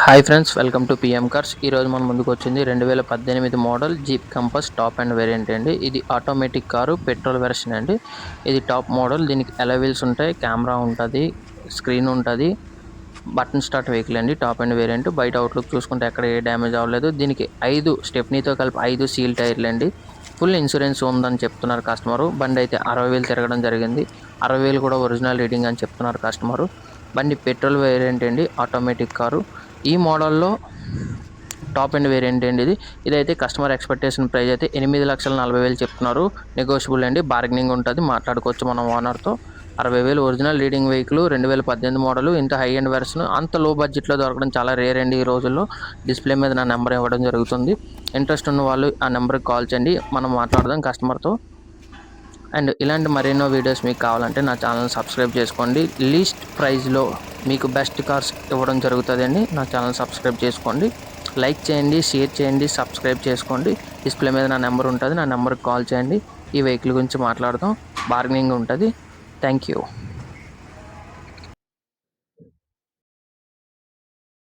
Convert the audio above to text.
Hi friends, welcome to PM cars. ఈరోజు మన ముందుకు వచ్చింది 2018 model jeep compass top and variant అండి. ఇది ఆటోమేటిక్ కారు, పెట్రోల్ వెర్షన్ అండి. ఇది టాప్ మోడల్. దీనికి అలాయ్ వీల్స్ ఉంటాయి, కెమెరా ఉంటుంది, స్క్రీన్ ఉంటుంది, బటన్ స్టార్ట్ వెహికల్ అండి. Top and variant. బయట అవుట్లుక్ చూసుకుంటే ఎక్కడ ఏ డ్యామేజ్ అవ్వలేదు. దీనికి 5 స్టెప్నీతో కలిపి 5 సీల్ టైర్లు అండి. ఫుల్ ఇన్సూరెన్స్ ఉందని చెప్తున్నారు కస్టమరు. బండి అయితే 60,000 తిరగడం జరిగింది. 60,000 కూడా ఒరిజినల్ రీడింగ్ అని చెప్తున్నారు కస్టమరు. బండి పెట్రోల్ వేరియంట్ అండి, ఆటోమేటిక్ కారు. ఈ మోడల్లో టాప్ అండ్ వేరియంట్ అండి. ఇదైతే కస్టమర్ ఎక్స్పెక్టేషన్ ప్రైస్ అయితే 8,40,000 చెప్తున్నారు. నెగోషియబుల్ అండి, బార్గెనింగ్ ఉంటుంది, మాట్లాడుకోవచ్చు మనం ఓనర్తో. 60,000 ఒరిజినల్ రీడింగ్ వెహికల్, 2018 మోడల్. ఇంత హై అండ్ వెర్షన్ అంత లో బడ్జెట్లో దొరకడం చాలా రేర్ అండి ఈ రోజుల్లో. డిస్ప్లే మీద నా నెంబర్ ఇవ్వడం జరుగుతుంది. ఇంట్రెస్ట్ ఉన్న వాళ్ళు ఆ నెంబర్కి కాల్ చేయండి, మనం మాట్లాడదాం కస్టమర్తో. అండ్ ఇలాంటి మరెన్నో వీడియోస్ మీకు కావాలంటే నా ఛానల్ సబ్స్క్రైబ్ చేసుకోండి. లీస్ట్ ప్రైస్లో మీకు బెస్ట్ కార్స్ ఇవ్వడం జరుగుతుందండి. నా ఛానల్ సబ్స్క్రైబ్ చేసుకోండి, లైక్ చేయండి, షేర్ చేయండి, సబ్స్క్రైబ్ చేసుకోండి. డిస్ప్లే మీద నా నెంబర్ ఉంటుంది, నా నెంబర్కి కాల్ చేయండి. ఈ వెహికల్ గురించి మాట్లాడదాం, బార్గెనింగ్ ఉంటుంది. Thank you.